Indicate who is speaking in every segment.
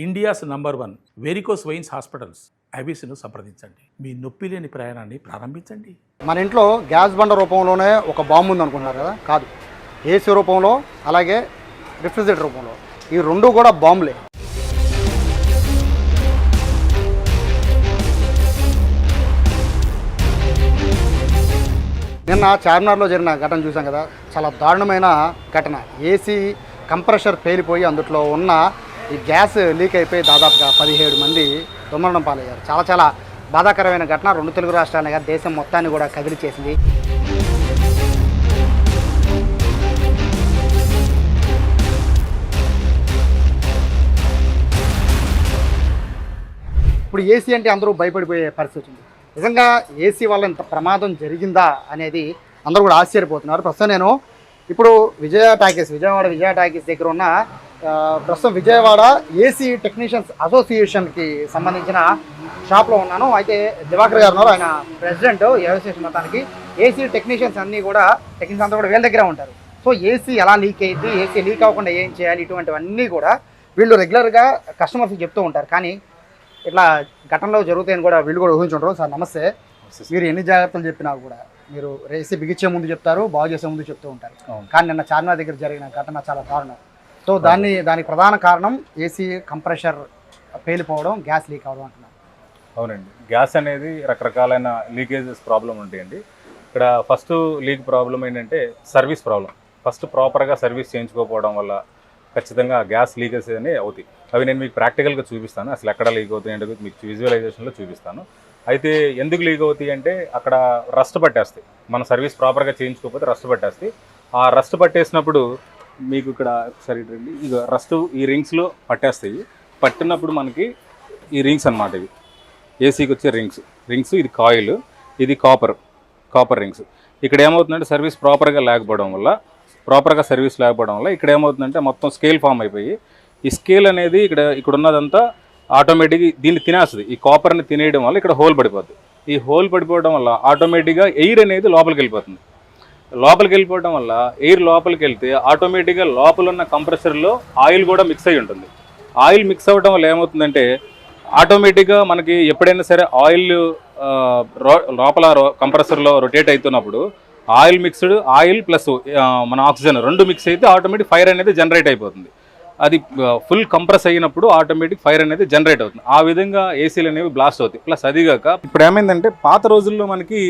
Speaker 1: India's number 1 varicose veins hospitals ఐబీసీను సంప్రదించండి. మీ నొప్పి లేని ప్రయాణాన్ని ప్రారంభించండి.
Speaker 2: మన ఇంట్లో గ్యాస్ బండ రూపంలోనే ఒక బాంబు ఉంది అనుకుంటున్నారు కదా, కాదు. ఏసీ రూపంలో అలాగే రిఫ్రిజిరేటర్ రూపంలో ఈ రెండు కూడా బాంబులే. నిన్న చార్మినార్లో జరిగిన ఘటన చూసాం కదా, చాలా దారుణమైన ఘటన. ఏసీ కంప్రెషర్ పేలిపోయి అందులో ఉన్న ఈ గ్యాస్ లీక్ అయిపోయి దాదాపుగా 17 మంది దుర్మరణం పాలయ్యారు. చాలా బాధాకరమైన ఘటన. 2 తెలుగు రాష్ట్రాలనే కాదు, దేశం మొత్తాన్ని కూడా కదిలిచేసింది. ఇప్పుడు ఏసీ అంటే అందరూ భయపడిపోయే పరిస్థితి ఉంది. నిజంగా ఏసీ వల్ల ఇంత ప్రమాదం జరిగిందా అనేది అందరూ కూడా ఆశ్చర్యపోతున్నారు. ప్రస్తుతం నేను ఇప్పుడు విజయవాడ విజయ టాకీస్ దగ్గర ఉన్న ప్రస్తుతం విజయవాడ ఏసీ టెక్నీషియన్స్ అసోసియేషన్కి సంబంధించిన షాప్లో ఉన్నాను. అయితే దివాకర్ గారు ఉన్నారు, ఆయన ప్రెసిడెంట్ అసోసియేషన్ మొత్తానికి. ఏసీ టెక్నీషియన్స్ అంతా కూడా వీళ్ళ దగ్గర ఉంటారు. సో ఏసీ ఎలా లీక్ అయింది, ఏసీ లీక్ అవ్వకుండా ఏం చేయాలి, ఇటువంటివన్నీ కూడా వీళ్ళు రెగ్యులర్గా కస్టమర్స్కి చెప్తూ ఉంటారు. కానీ ఇట్లా ఘటనలో జరుగుతాయని కూడా వీళ్ళు కూడా ఊహించుంటారు. సార్ నమస్తే. మీరు ఎన్ని జాగ్రత్తలు చెప్పినా కూడా మీరు ఏసీ బిగించే ముందు చెప్తారు, బాగు చేసే ముందు చెప్తూ ఉంటారు. కానీ నిన్న చార్మినార్ దగ్గర జరిగిన ఘటన చాలా దారుణం. సో దానికి ప్రధాన కారణం ఏసీ కంప్రెషర్ పేలిపోవడం, గ్యాస్ లీక్ అవ్వడం అంటున్నారు.
Speaker 3: అవునండి, గ్యాస్ అనేది రకరకాలైన లీకేజెస్ ప్రాబ్లం ఉంటాయండి. ఇక్కడ ఫస్ట్ లీక్ ప్రాబ్లం ఏంటంటే సర్వీస్ ప్రాబ్లం. ఫస్ట్ ప్రాపర్గా సర్వీస్ చేయించుకోకపోవడం వల్ల ఖచ్చితంగా గ్యాస్ లీకేజ్ అనేవి అవుతాయి. అవి నేను మీకు ప్రాక్టికల్గా చూపిస్తాను. అసలు ఎక్కడ లీక్ అవుతాయి అంటే మీకు విజువలైజేషన్లో చూపిస్తాను. అయితే ఎందుకు లీక్ అవుతాయి అంటే అక్కడ రస్ట్ పట్టేస్తాయి. మన సర్వీస్ ప్రాపర్గా చేయించుకోకపోతే రస్ట్ పట్టేస్తాయి. ఆ రస్ట్ పట్టేసినప్పుడు మీకు ఇక్కడ ఒకసారి రండి, ఇక రస్ట్ ఈ రింగ్స్లో పట్టేస్తాయి. పట్టినప్పుడు మనకి ఈ రింగ్స్ అనమాట, ఇవి ఏసీకి వచ్చే రింగ్స్. ఇది కాయిల్, ఇది కాపర్ రింగ్స్. ఇక్కడ ఏమవుతుందంటే సర్వీస్ ప్రాపర్గా సర్వీస్ లేకపోవడం వల్ల ఇక్కడ ఏమవుతుందంటే మొత్తం స్కేల్ ఫామ్ అయిపోయి ఈ స్కేల్ అనేది ఇక్కడ ఉన్నదంతా ఆటోమేటిక్గా దీన్ని తినేస్తుంది. ఈ కాపర్ని తినేయడం వల్ల ఇక్కడ హోల్ పడిపోతుంది. ఈ హోల్ పడిపోవడం వల్ల ఆటోమేటిక్గా ఎయిర్ అనేది లోపలికి వెళ్ళిపోవడం వల్ల ఎయిర్ లోపలికి వెళ్తే ఆటోమేటిక్గా లోపల ఉన్న కంప్రెసర్లో ఆయిల్ కూడా మిక్స్ అయి ఉంటుంది. ఆయిల్ మిక్స్ అవ్వడం వల్ల ఏమవుతుందంటే ఆటోమేటిక్గా మనకి ఎప్పుడైనా సరే ఆయిల్ లోపల కంప్రెసర్లో రొటేట్ అవుతున్నప్పుడు ఆయిల్ ప్లస్ మన ఆక్సిజన్ రెండు మిక్స్ అయితే ఆటోమేటిక్ ఫైర్ అనేది జనరేట్ అయిపోతుంది. అది ఫుల్ కంప్రెస్ అయినప్పుడు ఆటోమేటిక్ ఫైర్ అనేది జనరేట్ అవుతుంది. ఆ విధంగా ఏసీలు అనేవి బ్లాస్ట్ అవుతాయి. ప్లస్ అదిగాక ఇప్పుడు ఏమైందంటే పాత రోజుల్లో మనకి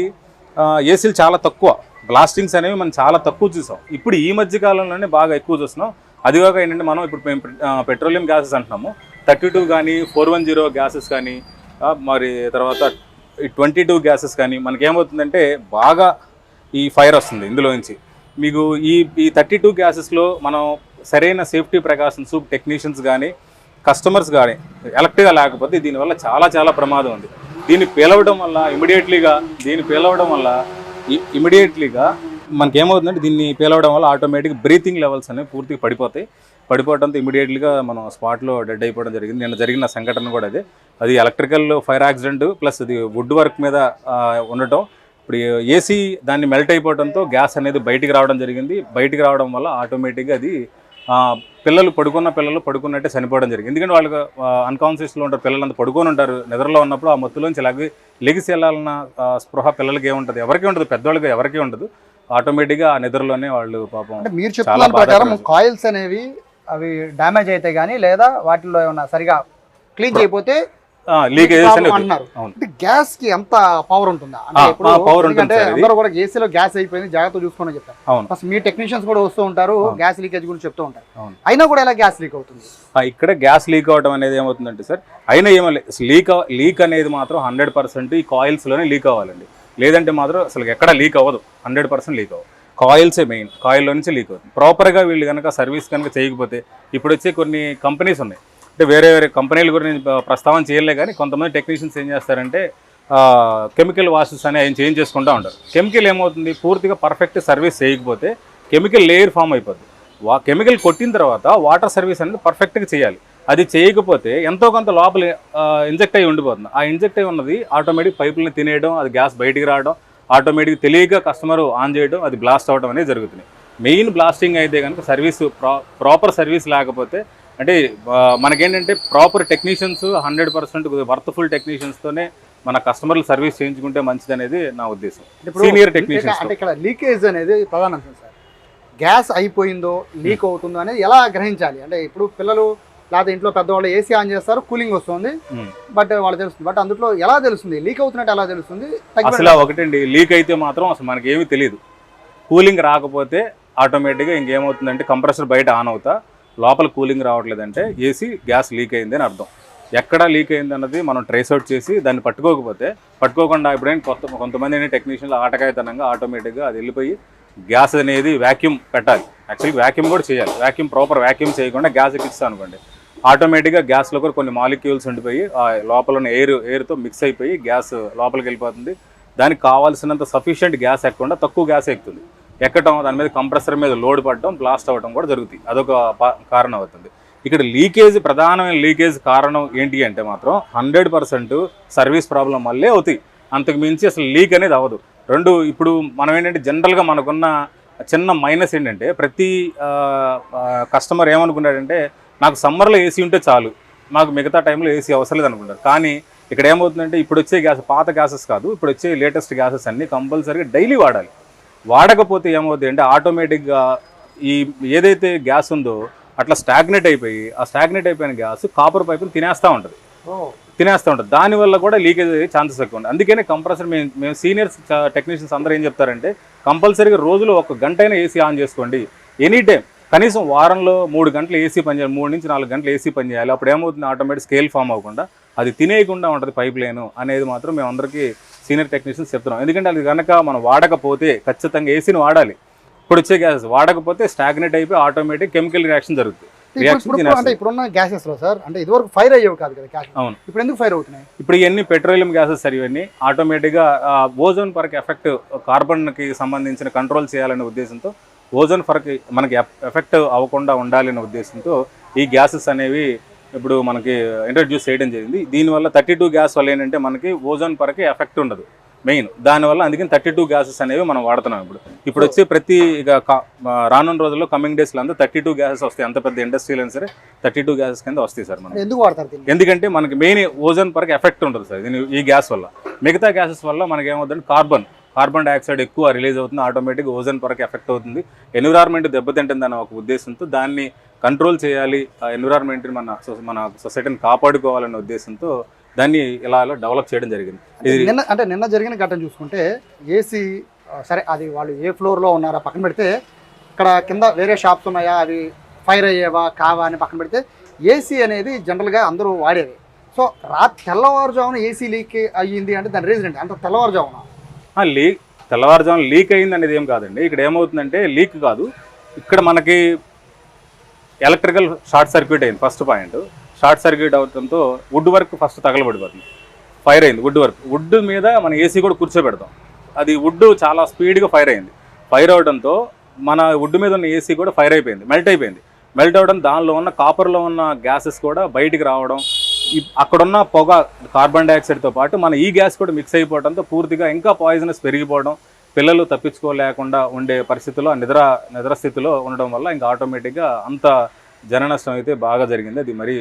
Speaker 3: ఏసీలు చాలా తక్కువ, బ్లాస్టింగ్స్ అనేవి మనం చాలా తక్కువ చూసాం. ఇప్పుడు ఈ మధ్య కాలంలోనే బాగా ఎక్కువ చూస్తున్నాం. అదిగాక ఏంటంటే మనం ఇప్పుడు మేము పెట్రోలియం గ్యాసెస్ అంటున్నాము. 32 కానీ 410 గ్యాసెస్ కానీ మరి తర్వాత 22 గ్యాసెస్ కానీ మనకేమవుతుందంటే బాగా ఈ ఫైర్ వస్తుంది ఇందులోంచి. మీకు ఈ 32 గ్యాసెస్లో మనం సరైన సేఫ్టీ ప్రికాషన్స్ టెక్నీషియన్స్ కానీ కస్టమర్స్ కానీ ఎలక్ట్గా లేకపోతే దీనివల్ల చాలా ప్రమాదం ఉంది. దీన్ని పేలవడం వల్ల ఇమీడియట్లీగా మనకేమవుతుందంటే దీన్ని పేలవడం వల్ల ఆటోమేటిక్ బ్రీతింగ్ లెవెల్స్ అనేవి పూర్తిగా పడిపోవడంతో ఇమీడియట్లీగా మనం స్పాట్లో డెడ్ అయిపోవడం జరిగింది. నిన్న జరిగిన సంఘటన కూడా అది ఎలక్ట్రికల్ ఫైర్ యాక్సిడెంట్ ప్లస్ అది వుడ్ వర్క్ మీద ఉండటం. ఇప్పుడు ఏసీ దాన్ని మెల్ట్ అయిపోవడంతో గ్యాస్ అనేది బయటికి రావడం జరిగింది. బయటికి రావడం వల్ల ఆటోమేటిక్గా అది పిల్లలు పడుకున్నట్టే చనిపోవడం జరిగింది. ఎందుకంటే వాళ్ళకి అన్కాన్షియస్లో ఉంటారు, పిల్లలంతా పడుకొని ఉంటారు. నిద్రలో ఉన్నప్పుడు ఆ మత్తులోంచి లెగిసి వెళ్ళాలన్న స్పృహ పిల్లలకి ఏముంటుంది, ఎవరికీ ఉండదు, పెద్దవాళ్ళకి ఎవరికీ ఉండదు. ఆటోమేటిక్గా ఆ నిద్రలోనే వాళ్ళు పాపం.
Speaker 2: అంటే మీరు చెప్తున్న ప్రకారం కాయిల్స్ అనేవి అవి డ్యామేజ్ అయితే కానీ లేదా వాటిలో ఏమన్నా సరిగా క్లీన్ చేయకపోతే
Speaker 3: లీకేజెస్
Speaker 2: అంటున్నారు. అంటే గ్యాస్ కి ఎంత పవర్ ఉంటుందా? అంటే అందరూ కూడా ఏసీలో గ్యాస్ అయిపోయింది, జాగ్రత్త చూసుకోమని చెప్తారు. ఫస్ట్ మీ టెక్నీషియన్స్ కూడా వస్తూ ఉంటారు, గ్యాస్ లీకేజ్ గురించి చెప్తూ ఉంటారు. అయినా కూడా ఎలా గ్యాస్ లీక్ అవుతుంది?
Speaker 3: ఇక్కడ గ్యాస్ లీక్ అవడం అనేది ఏమవుతుందంటే సార్, అయినా ఏమో లీక్ అనేది మాత్రం 100% ఈ కాయిల్స్ లోనే లీక్ అవ్వాలండి. లేదంటే మాత్రం అసలు ఎక్కడ లీక్ అవ్వదు, 100% లీక్ అవ్వదు. కాయిల్సే మెయిన్, కాయిల్లో నుంచి లీక్ అవుతుంది. ప్రాపర్గా వీళ్ళు కనుక సర్వీస్ కనుక చేయకపోతే, ఇప్పుడు వచ్చే కొన్ని కంపెనీస్ ఉన్నాయి, అంటే వేరే కంపెనీల గురించి ప్రస్తావన చేయలే కానీ కొంతమంది టెక్నీషియన్స్ ఏం చేస్తారంటే కెమికల్ వాషెస్ అనేవి ఆయన చేంజ్ చేసుకుంటూ ఉంటారు. కెమికల్ ఏమవుతుంది, పూర్తిగా పర్ఫెక్ట్ సర్వీస్ చేయకపోతే కెమికల్ లేయర్ ఫామ్ అయిపోతుంది. కెమికల్ కొట్టిన తర్వాత వాటర్ సర్వీస్ అనేది పర్ఫెక్ట్గా చేయాలి. అది చేయకపోతే ఎంతో కొంత లోపల ఇంజెక్ట్ అయ్యి ఉండిపోతుంది. ఆ ఇంజెక్ట్ అయ్యి ఉన్నది ఆటోమేటిక్ పైపులను తినేయడం, అది గ్యాస్ బయటికి రావడం, ఆటోమేటిక్ తెలియక కస్టమర్ ఆన్ చేయడం, అది బ్లాస్ట్ అవ్వడం అనేది జరుగుతుంది. మెయిన్ బ్లాస్టింగ్ అయితే కనుక సర్వీస్ ప్రాపర్ సర్వీస్ లేకపోతే అంటే మనకేంటంటే ప్రాపర్ టెక్నీషియన్స్ 100% వర్త్ఫుల్ టెక్నీషియన్స్తోనే మన కస్టమర్లు సర్వీస్ చేయించుకుంటే మంచిది అనేది నా ఉద్దేశం. సీనియర్ టెక్నీషియన్స్
Speaker 2: అంటే ఇక్కడ లీకేజ్ అనేది ప్రధాన అంశం సార్. గ్యాస్ అయిపోయిందో లీక్ అవుతుందో అనేది ఎలా గ్రహించాలి? అంటే ఇప్పుడు పిల్లలు లేదా ఇంట్లో పెద్దవాళ్ళు ఏసీ ఆన్ చేస్తారు, కూలింగ్ వస్తుంది, బట్ వాళ్ళు తెలుస్తుంది, బట్ అందులో ఎలా తెలుస్తుంది లీక్ అవుతున్నట్టు ఎలా తెలుస్తుంది?
Speaker 3: అసలు ఒకటండి, లీక్ అయితే మాత్రం అసలు మనకి ఏమీ తెలియదు. కూలింగ్ రాకపోతే ఆటోమేటిక్గా ఇంకేమవుతుందంటే కంప్రెసర్ బయట ఆన్ అవుతా లోపల కూలింగ్ రావట్లేదంటే ఏసీ గ్యాస్ లీక్ అయింది అని అర్థం. ఎక్కడ లీక్ అయింది అన్నది మనం ట్రేస్ అవుట్ చేసి దాన్ని పట్టుకోకుండా ఇప్పుడైనా కొంతమంది టెక్నీషియన్లు ఆటకాయతనంగా ఆటోమేటిక్గా అది వెళ్ళిపోయి గ్యాస్ అనేది వ్యాక్యూమ్ పెట్టాలి. యాక్చువల్లీ వ్యాక్యూమ్ కూడా చేయాలి. ప్రాపర్ వ్యాక్యూమ్ చేయకుండా గ్యాస్ ఎక్కిస్తాం అనుకోండి, ఆటోమేటిక్గా గ్యాస్లో కూడా కొన్ని మాలిక్యూల్స్ ఉండిపోయి లోపల ఉన్న ఎయిర్తో మిక్స్ అయిపోయి గ్యాస్ లోపలికి వెళ్ళిపోతుంది. దానికి కావాల్సినంత సఫిషియెంట్ గ్యాస్ ఎక్కకుండా తక్కువ గ్యాస్ ఎక్కుతుంది. ఎక్కడం దాని మీద కంప్రెసర్ మీద లోడ్ పడడం, బ్లాస్ట్ అవ్వడం కూడా జరుగుతుంది. అదొక కారణం అవుతుంది. ఇక్కడ ప్రధానమైన లీకేజ్ కారణం ఏంటి అంటే మాత్రం 100% సర్వీస్ ప్రాబ్లం వల్లే అవుతాయి. అంతకు మించి అసలు లీక్ అనేది అవ్వదు. ఇప్పుడు మనం ఏంటంటే జనరల్గా మనకున్న చిన్న మైనస్ ఏంటంటే ప్రతి కస్టమర్ ఏమనుకున్నాడంటే నాకు సమ్మర్లో ఏసీ ఉంటే చాలు, మాకు మిగతా టైంలో ఏసీ అవసరం లేదు అనుకుంటారు. కానీ ఇక్కడ ఏమవుతుందంటే ఇప్పుడు వచ్చే గ్యాస్ పాత గ్యాసెస్ కాదు, ఇప్పుడు వచ్చే లేటెస్ట్ గ్యాసెస్ అన్నీ కంపల్సరీగా డైలీ వాడాలి. వాడకపోతే ఏమవుతుంది అంటే ఆటోమేటిక్గా ఏదైతే గ్యాస్ ఉందో అట్లా స్టాగ్నేట్ అయిపోయిన గ్యాస్ కాపర్ పైపుని తినేస్తూ ఉంటుంది. దానివల్ల కూడా లీకేజ్ అయ్యే ఛాన్సెస్ ఎక్కువ ఉంటుంది. అందుకనే కంప్రెసర్ మేము సీనియర్స్ టెక్నీషియన్స్ అందరూ ఏం చెప్తారంటే కంపల్సరీగా రోజులో 1 గంట అయినా ఏసీ ఆన్ చేసుకోండి. ఎనీ టైం కనీసం వారంలో 3 గంటలు ఏసీ పనిచేయాలి, 3 నుంచి 4 గంటలు ఏసీ పనిచేయాలి. అప్పుడు ఏమవుతుంది, ఆటోమేటిక్ స్కేల్ ఫామ్ అవ్వకుండా అది తినేయకుండా ఉంటుంది పైప్ లైన్ అనేది మాత్రం మేము అందరికీ సీనియర్ టెక్నీషియన్స్ చెప్తున్నాం. ఎందుకంటే అది కనుక మనం వాడకపోతే ఖచ్చితంగా ఏసీని వాడాలి. ఇప్పుడు వచ్చే గ్యాస్ వాడకపోతే స్టాగ్నేట్ అయిపోయి ఆటోమేటిక్ కెమికల్ రియాక్షన్ జరుగుతుంది.
Speaker 2: అంటే ఇప్పుడున్న గ్యాసెస్ లో సార్ అంటే ఇదివరకు ఫైర్ అయ్యేవి కాదు కదా గ్యాస్.
Speaker 3: అవును.
Speaker 2: ఇప్పుడు ఎందుకు ఫైర్ అవుతున్నాయి?
Speaker 3: ఇప్పుడు ఇవన్నీ పెట్రోలియం గ్యాసెస్ ఇవన్నీ ఆటోమేటిక్గా ఓజోన్ పొరకి ఎఫెక్ట్, కార్బన్కి సంబంధించిన కంట్రోల్ చేయాలనే ఉద్దేశంతో ఓజోన్ పొరకి మనకి ఎఫెక్ట్ అవ్వకుండా ఉండాలనే ఉద్దేశంతో ఈ గ్యాసెస్ అనేవి ఇప్పుడు మనకి ఇంట్రడ్యూస్ చేయడం జరిగింది. దీనివల్ల 32 గ్యాస్ వల్ల ఏంటంటే మనకి ఓజోన్ పొరకి ఎఫెక్ట్ ఉండదు మెయిన్. దానివల్ల అందుకని 32 గ్యాసెస్ అనేవి మనం వాడుతున్నాం. ఇప్పుడు వచ్చే ప్రతి రానున్న రోజుల్లో కమింగ్ డేస్లో అంతా 32 గ్యాసెస్ వస్తాయి. అంత పెద్ద ఇండస్ట్రీలు అయినా సరే 32 గ్యాసెస్ కింద వస్తాయి సార్. మనం
Speaker 2: ఎందుకు వాడతారు? ఎందుకంటే
Speaker 3: మనకి మెయిన్ ఓజోన్ పొరకి ఎఫెక్ట్ ఉండదు సార్ ఈ గ్యాస్ వల్ల. మిగతా గ్యాసెస్ వల్ల మనకి ఏమవుతుందంటే కార్బన్ డైఆక్సైడ్ ఎక్కువ రిలీజ్ అవుతుంది, ఆటోమేటిక్ ఓజోన్ పొరకి ఎఫెక్ట్ అవుతుంది, ఎన్విరాన్మెంట్ దెబ్బతింటుందన్న ఒక ఉద్దేశంతో దాన్ని కంట్రోల్ చేయాలి, ఎన్విరాన్మెంట్ని మన సొసైటీని కాపాడుకోవాలనే ఉద్దేశంతో దాన్ని ఇలా డెవలప్ చేయడం జరిగింది.
Speaker 2: నిన్న జరిగిన ఘటన చూసుకుంటే ఏసీ సరే అది వాళ్ళు ఏ ఫ్లోర్లో ఉన్నారా పక్కన పెడితే, ఇక్కడ కింద వేరే షాప్స్ ఉన్నాయా అవి ఫైర్ అయ్యేవా కావా అని పక్కన పెడితే ఏసీ అనేది జనరల్గా అందరూ వాడేవి. సో తెల్లవారుజామున ఏసీ లీక్ అయ్యింది అంటే దాని రీజన్ ఏంటి? అంత తెల్లవారుజామున
Speaker 3: లీక్ అయింది అనేది ఏం కాదండి. ఇక్కడ ఏమవుతుందంటే లీక్ కాదు, ఇక్కడ మనకి ఎలక్ట్రికల్ షార్ట్ సర్క్యూట్ అయింది. ఫస్ట్ పాయింట్ షార్ట్ సర్క్యూట్ అవడంతో వుడ్ వర్క్ ఫస్ట్ తగలబడిపోతుంది. ఫైర్ అయింది వుడ్ మీద మనం ఏసీ కూడా కూర్చోబెడతాం. అది వుడ్ చాలా స్పీడ్గా ఫైర్ అయింది. ఫైర్ అవడంతో మన వుడ్ మీద ఉన్న ఏసీ కూడా ఫైర్ అయిపోయింది, మెల్ట్ అవడం, దానిలో ఉన్న కాపర్లో ఉన్న గ్యాసెస్ కూడా బయటికి రావడం, అక్కడున్న పొగ కార్బన్ డైఆక్సైడ్తో పాటు మన ఈ గ్యాస్ కూడా మిక్స్ అయిపోవడంతో పూర్తిగా ఇంకా పాయిజనస్ పెరిగిపోవడం, పిల్లలు తప్పించుకోలేకుండా ఉండే పరిస్థితుల్లో నిద్ర స్థితిలో ఉండడం వల్ల ఇంకా ఆటోమేటిక్గా అంత జన నష్టం అయితే బాగా జరిగింది. అది మరి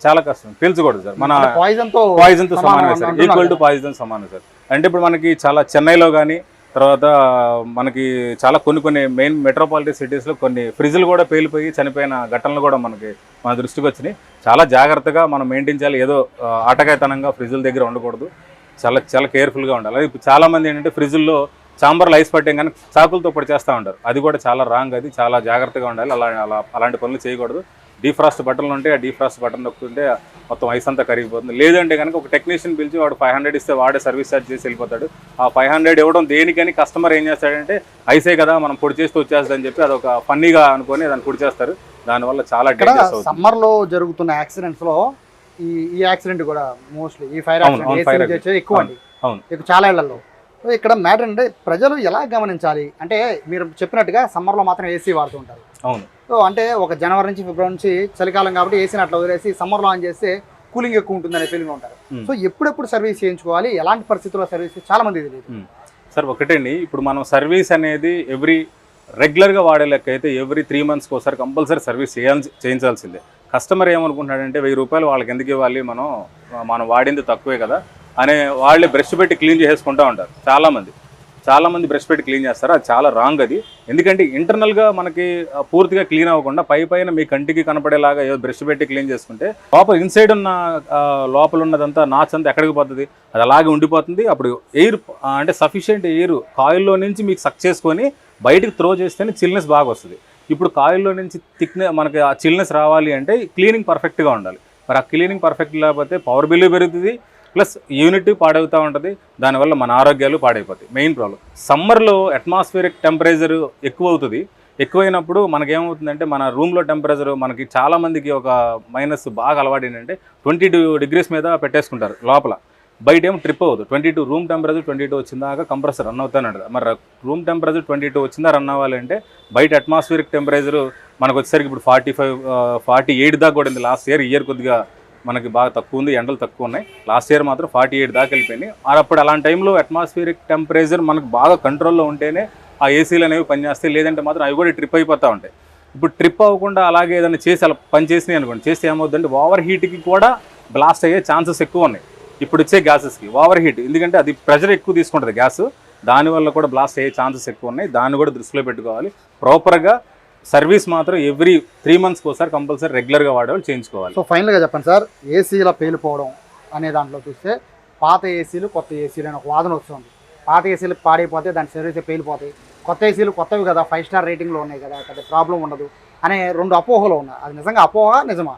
Speaker 3: చాలా కష్టం, పీల్చకూడదు సార్. మన పాయిజన్తో సమానమే సార్, ఈక్వల్ టు పాయిజన్ సమానం సార్. అంటే ఇప్పుడు మనకి చాలా చెన్నైలో కానీ తర్వాత మనకి చాలా కొన్ని మెయిన్ మెట్రోపాలిటన్ సిటీస్లో కొన్ని ఫ్రిడ్జ్లు కూడా పేలిపోయి చనిపోయిన ఘటనలు కూడా మన దృష్టికి వచ్చినాయి. చాలా జాగ్రత్తగా మనం మెయింటైన్ చేయాలి. ఏదో ఆటకాయతనంగా ఫ్రిడ్జ్ల దగ్గర ఉండకూడదు, చాలా కేర్ఫుల్గా ఉండాలి. ఇప్పుడు చాలామంది ఏంటంటే ఫ్రిడ్జ్ల్లో చాంబర్లు ఐస్ పట్టే కానీ చాకులతో పొడి చేస్తూ ఉంటారు. అది కూడా చాలా రాంగ్, అది చాలా జాగ్రత్తగా ఉండాలి. అలాంటి పనులు చేయకూడదు. డీఫ్రాస్ట్ బటన్లు ఉంటే ఆ డీఫ్రాస్ట్ బటన్ నొక్కుంటే మొత్తం ఐస్ అంతా కరిగిపోతుంది. లేదంటే కనుక ఒక టెక్నీషియన్ పిలిచి వాడు 500 ఇస్తే వాడే సర్వీస్ ఛార్జ్ చేసి వెళ్ళిపోతాడు. ఆ 500 ఇవ్వడం దేనికని కస్టమర్ ఏం చేస్తాడంటే ఐసే కదా మనం పొడి చేస్తూ వచ్చేస్తుందని చెప్పి అదొక ఫన్నీగా అనుకొని దాన్ని పొడి చేస్తారు. దానివల్ల చాలా డేంజరస్ అవుతుంది.
Speaker 2: సమ్మర్లో జరుగుతున్న యాక్సిడెంట్స్లో ఈ యాక్సిడెంట్ కూడా మోస్ట్లీ ఈ ఫైర్ యాక్సిడెంట్ ఎక్కువ అండి. చాలా ఏళ్లలో. ఇక్కడ మ్యాటర్ అంటే ప్రజలు ఎలా గమనించాలి అంటే మీరు చెప్పినట్టుగా సమ్మర్లో మాత్రం ఏసీ వాడుతూ ఉంటారు.
Speaker 3: అవును.
Speaker 2: సో అంటే ఒక జనవరి నుంచి ఫిబ్రవరి నుంచి చలికాలం కాబట్టి ఏసీని అట్లా వదిలేసి సమ్మర్లో ఆన్ చేస్తే కూలింగ్ ఎక్కువ ఉంటుంది అనే ఫీలింగ్ ఉంటారు. సో ఎప్పుడెప్పుడు సర్వీస్ చేయించుకోవాలి, ఎలాంటి పరిస్థితుల్లో సర్వీస్ చాలా మంది తెలియదు
Speaker 3: సార్. ఒకటండి, ఇప్పుడు మనం సర్వీస్ అనేది ఎవ్రీ రెగ్యులర్గా వాడే లెక్క అయితే ఎవ్రీ 3 monthsకి ఒకసారి కంపల్సరీ సర్వీస్ చేయించాల్సిందే. కస్టమర్ ఏమనుకుంటున్నాడంటే 1000 రూపాయలు వాళ్ళకి ఎందుకు ఇవ్వాలి, మనం వాడింది తక్కువే కదా అనే వాళ్ళే బ్రష్ పెట్టి క్లీన్ చేసుకుంటూ ఉంటారు. చాలామంది బ్రష్ పెట్టి క్లీన్ చేస్తారు. అది చాలా రాంగ్ అది. ఎందుకంటే ఇంటర్నల్గా మనకి పూర్తిగా క్లీన్ అవ్వకుండా పైన మీ కంటికి కనపడేలాగా ఏదో బ్రష్ పెట్టి క్లీన్ చేసుకుంటే ఇన్సైడ్ ఉన్న లోపల ఉన్నదంతా నాచ్ అంతా ఎక్కడికి పోతుంది, అది అలాగే ఉండిపోతుంది. అప్పుడు ఎయిర్ అంటే సఫిషియెంట్ ఎయిర్ కాయిల్లో నుంచి మీకు సక్ చేసుకొని బయటికి త్రో చేస్తేనే చిల్నెస్ బాగా వస్తుంది. ఇప్పుడు కాయిల్లో నుంచి మనకి ఆ చిల్నెస్ రావాలి అంటే క్లీనింగ్ పర్ఫెక్ట్గా ఉండాలి. మరి ఆ క్లీనింగ్ పర్ఫెక్ట్ లేకపోతే పవర్ బిల్లు పెరుగుతుంది, ప్లస్ యూనిట్ పాడవుతూ ఉంటుంది. దానివల్ల మన ఆరోగ్యాలు పాడైపోతాయి. మెయిన్ ప్రాబ్లం సమ్మర్లో అట్మాస్ఫియరిక్ టెంపరేచర్ ఎక్కువైనప్పుడు మనకేమవుతుందంటే మన రూమ్లో టెంపరేచర్ మనకి చాలామందికి ఒక మైనస్ బాగా అలవాటు ఏంటంటే 22 degrees మీద పెట్టేసుకుంటారు లోపల. బయట ఏమో ట్రిప్ అవ్వదు. 22 రూమ్ టెంపరేచర్ 22 వచ్చిందాక కంప్రెసర్ రన్ అవుతానే ఉంటుంది. మరి రూమ్ టెంపరేచర్ 22 వచ్చిందా రన్ అవ్వాలంటే బయట అట్మాస్ఫియరిక్ టెంపరేచర్ మనకు వచ్చేసరికి ఇప్పుడు 48 దాకా కూడా ఉంది. లాస్ట్ ఇయర్ కొద్దిగా మనకి బాగా తక్కువ ఉంది, ఎండలు తక్కువ ఉన్నాయి. లాస్ట్ ఇయర్ మాత్రం 48 దాకా వెళ్ళిపోయినాయి. అప్పుడు అలాంటి టైంలో అట్మాస్ఫియరిక్ టెంపరేచర్ మనకు బాగా కంట్రోల్లో ఉంటేనే ఆ ఏసీలు అనేవి పనిచేస్తాయి. లేదంటే మాత్రం అవి కూడా ట్రిప్ అయిపోతూ ఉంటాయి. ఇప్పుడు ట్రిప్ అవ్వకుండా అలాగే ఏదైనా చేసి అలా పని చేసినాయి అనుకోండి, చేస్తే ఏమవుతుందంటే ఓవర్ హీట్కి కూడా బ్లాస్ట్ అయ్యే ఛాన్సెస్ ఎక్కువ ఉన్నాయి. ఇప్పుడు వచ్చే గ్యాసెస్కి ఓవర్ హీట్, ఎందుకంటే అది ప్రెషర్ ఎక్కువ తీసుకుంటుంది గ్యాస్, దానివల్ల కూడా బ్లాస్ట్ అయ్యే ఛాన్సెస్ ఎక్కువ ఉన్నాయి. దాన్ని కూడా దృష్టిలో పెట్టుకోవాలి. ప్రాపర్గా సర్వీస్ మాత్రం ఎవ్రీ 3 monthsకి ఒకసారి కంపల్సరీ రెగ్యులర్గా వాడేవాళ్ళు చేయించుకోవాలి.
Speaker 2: సో ఫైనల్గా చెప్పండి సార్, ఏసీల పేలిపోవడం అనే దాంట్లో చూస్తే పాత ఏసీలు కొత్త ఏసీలు అని ఒక వాదన వస్తుంది. పాత ఏసీలు పాడైపోతే దాని సర్వీస్ పేలిపోతాయి, కొత్త ఏసీలు కొత్తవి కదా 5 star రేటింగ్లో ఉన్నాయి కదా పెద్ద ప్రాబ్లం ఉండదు అనే 2 అపోహలు ఉన్నాయి. అది నిజంగా అపోహ నిజమా?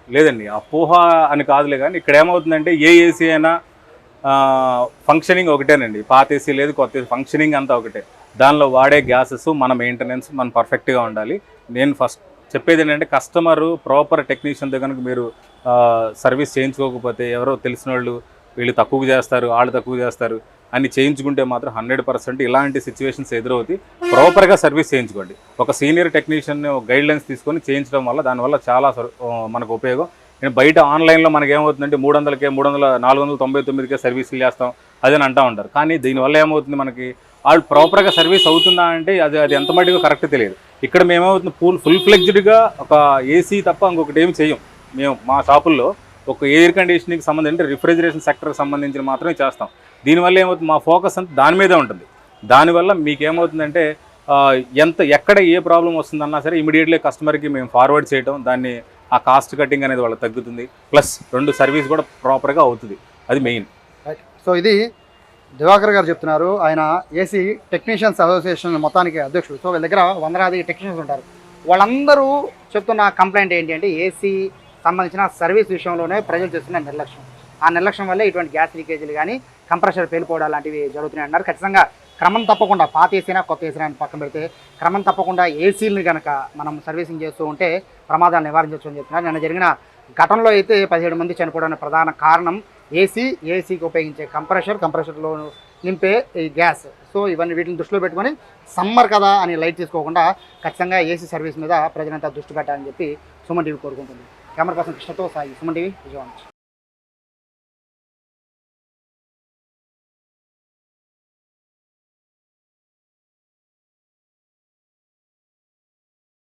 Speaker 3: లేదండి, అపోహ అని కాదులే. కానీ ఇక్కడ ఏమవుతుందంటే ఏ ఏసీ అయినా ఫంక్షనింగ్ ఒకటేనండి. పాత ఏసీ లేదు, కొత్త ఏసీ, ఫంక్షనింగ్ అంతా ఒకటే. దానిలో వాడే గ్యాసెస్ మన మెయింటెనెన్స్ మనం పర్ఫెక్ట్గా ఉండాలి. నేను ఫస్ట్ చెప్పేది ఏంటంటే కస్టమరు ప్రాపర్ టెక్నీషియన్ దగ్గర మీరు సర్వీస్ చేయించుకోకపోతే ఎవరో తెలిసిన వాళ్ళు వీళ్ళు తక్కువ చేస్తారు, వాళ్ళు తక్కువ చేస్తారు అని చేయించుకుంటే మాత్రం 100% ఇలాంటి సిచ్యువేషన్స్ ఎదురవుతాయి. ప్రాపర్గా సర్వీస్ చేయించుకోండి. ఒక సీనియర్ టెక్నీషియన్ గైడ్లైన్స్ తీసుకొని చేయించడం వల్ల దానివల్ల చాలా మనకు ఉపయోగం. నేను బయట ఆన్లైన్లో మనకి ఏమవుతుందంటే 300కే 499కే సర్వీసులు చేస్తాం అదని అంటూ ఉంటారు. కానీ దీనివల్ల ఏమవుతుంది, మనకి వాళ్ళు ప్రాపర్గా సర్వీస్ అవుతుందా అంటే అది ఎంత మటుకు కరెక్ట్ తెలియదు. ఇక్కడ మేమేమవుతుంది ఫుల్ ఫ్లెడ్జ్డ్గా ఒక ఏసీ తప్ప ఇంకొకటి ఏమి చేయం. మేము మా షాపుల్లో ఒక ఎయిర్ కండిషనింగ్కి సంబంధించి రిఫ్రిజిరేషన్ సెక్టర్కి సంబంధించిన మాత్రమే చేస్తాం. దీనివల్ల ఏమవుతుంది, మా ఫోకస్ అంతా దాని మీదే ఉంటుంది. దానివల్ల మీకేమవుతుందంటే ఎక్కడ ఏ ప్రాబ్లం వస్తుందన్నా సరే ఇమీడియట్లీ కస్టమర్కి మేము ఫార్వర్డ్ చేయడం, దాన్ని ఆ కాస్ట్ కటింగ్ అనేది వాళ్ళకి తగ్గుతుంది. ప్లస్ 2 సర్వీస్ కూడా ప్రాపర్గా అవుతుంది. అది మెయిన్.
Speaker 2: సో ఇది దివాకర్ గారు చెప్తున్నారు. ఆయన ఏసీ టెక్నీషియన్స్ అసోసియేషన్ మొత్తానికి అధ్యక్షుడు. సో వీళ్ళ దగ్గర 100 టెక్నీషియన్స్ ఉంటారు. వాళ్ళందరూ చెప్తున్న కంప్లైంట్ ఏంటి అంటే ఏసీ సంబంధించిన సర్వీస్ విషయంలోనే ప్రజలు చేస్తున్న నిర్లక్ష్యం. ఆ నిర్లక్ష్యం వల్లే ఇటువంటి గ్యాస్ లీకేజీలు కానీ కంప్రెషర్ పేలిపోవడం లాంటివి జరుగుతున్నాయి అన్నారు. ఖచ్చితంగా క్రమం తప్పకుండా పాత ఏసీనా కొత్త ఏసీనా అని పక్కన పెడితే క్రమం తప్పకుండా ఏసీలని కనుక మనం సర్వీసింగ్ చేస్తూ ఉంటే ప్రమాదాలు నివారించవచ్చు అని చెప్తున్నారు. నిన్న జరిగిన ఘటనలో అయితే 17 మంది చనిపోవడానికి ప్రధాన కారణం ఏసీకి ఉపయోగించే కంప్రెషర్లో నింపే ఈ గ్యాస్. సో వీటిని దృష్టిలో పెట్టుకొని సమ్మర్ కదా అని లైట్ తీసుకోకుండా ఖచ్చితంగా ఏసీ సర్వీస్ మీద ప్రజలంతా దృష్టి పెట్టాలని చెప్పి సుమన్ టీవీ కోరుకుంటుంది. కెమెరా పర్సన్ కృష్ణతో సాయి, సుమన్ టీవీ, విజయవాడ.